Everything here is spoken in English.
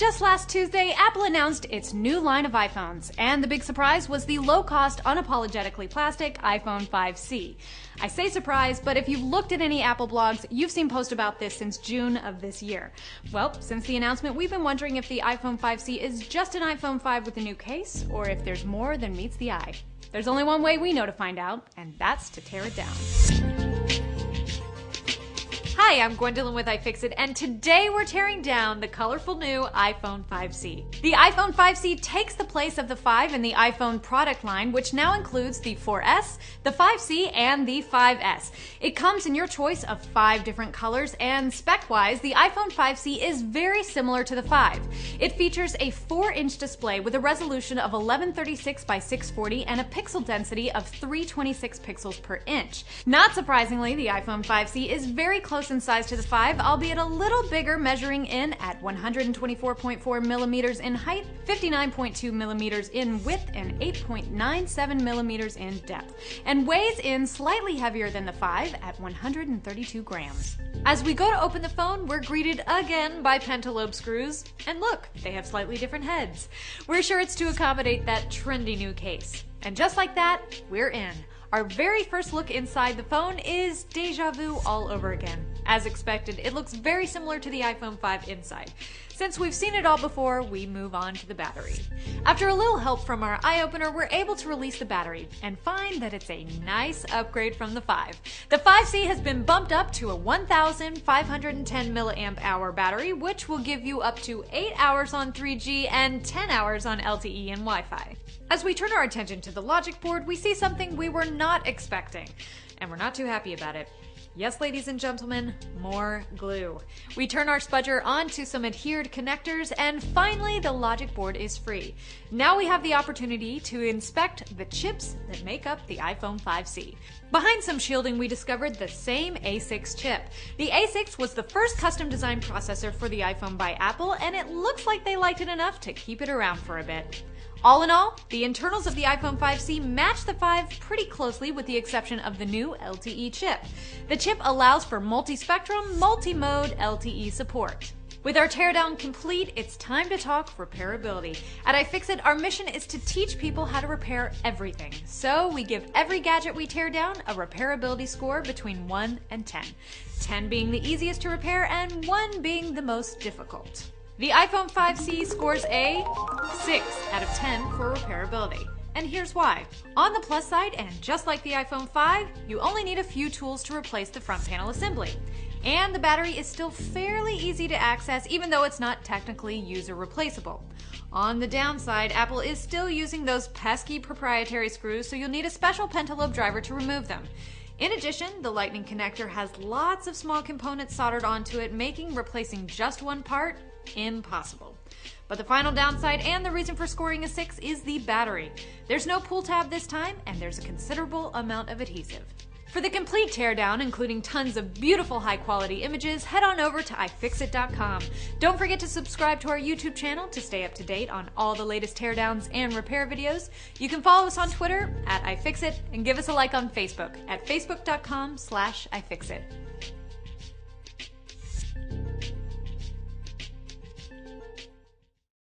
Just last Tuesday, Apple announced its new line of iPhones, and the big surprise was the low-cost, unapologetically plastic iPhone 5C. I say surprise, but if you've looked at any Apple blogs, you've seen posts about this since June of this year. Well, since the announcement, we've been wondering if the iPhone 5C is just an iPhone 5 with a new case, or if there's more than meets the eye. There's only one way we know to find out, and that's to tear it down. Hi, I'm Gwendolyn with iFixit, and today we're tearing down the colorful new iPhone 5C. The iPhone 5C takes the place of the 5 in the iPhone product line, which now includes the 4S, the 5C, and the 5S. It comes in your choice of 5 different colors, and spec-wise, the iPhone 5C is very similar to the 5. It features a 4-inch display with a resolution of 1136 by 640 and a pixel density of 326 pixels per inch. Not surprisingly, the iPhone 5C is very close in size to the 5, albeit a little bigger, measuring in at 124.4 millimeters in height, 59.2 millimeters in width, and 8.97 millimeters in depth, and weighs in slightly heavier than the 5 at 132 grams. As we go to open the phone, we're greeted again by pentalobe screws, and look, they have slightly different heads. We're sure it's to accommodate that trendy new case. And just like that, we're in. Our very first look inside the phone is deja vu all over again. As expected, it looks very similar to the iPhone 5 inside. Since we've seen it all before, we move on to the battery. After a little help from our eye opener, we're able to release the battery and find that it's a nice upgrade from the 5. The 5C has been bumped up to a 1,510 milliamp hour battery, which will give you up to 8 hours on 3G and 10 hours on LTE and Wi-Fi. As we turn our attention to the logic board, we see something we were not expecting, and we're not too happy about it. Yes, ladies and gentlemen, more glue. We turn our spudger onto some adhered connectors, and finally the logic board is free. Now we have the opportunity to inspect the chips that make up the iPhone 5C. Behind some shielding, we discovered the same A6 chip. The A6 was the first custom-designed processor for the iPhone by Apple, and it looks like they liked it enough to keep it around for a bit. All in all, the internals of the iPhone 5C match the 5 pretty closely, with the exception of the new LTE chip. The chip allows for multi-spectrum, multi-mode LTE support. With our teardown complete, it's time to talk repairability. At iFixit, our mission is to teach people how to repair everything. So we give every gadget we tear down a repairability score between 1 and 10. 10 being the easiest to repair and 1 being the most difficult. The iPhone 5C scores a 6 out of 10 for repairability. And here's why. On the plus side, and just like the iPhone 5, you only need a few tools to replace the front panel assembly. And the battery is still fairly easy to access, even though it's not technically user replaceable. On the downside, Apple is still using those pesky proprietary screws, so you'll need a special pentalobe driver to remove them. In addition, the Lightning connector has lots of small components soldered onto it, making replacing just one part impossible. But the final downside, and the reason for scoring a 6, is the battery. There's no pull tab this time, and there's a considerable amount of adhesive. For the complete teardown, including tons of beautiful high-quality images, head on over to iFixit.com. Don't forget to subscribe to our YouTube channel to stay up to date on all the latest teardowns and repair videos. You can follow us on Twitter @iFixit and give us a like on Facebook at facebook.com/iFixit.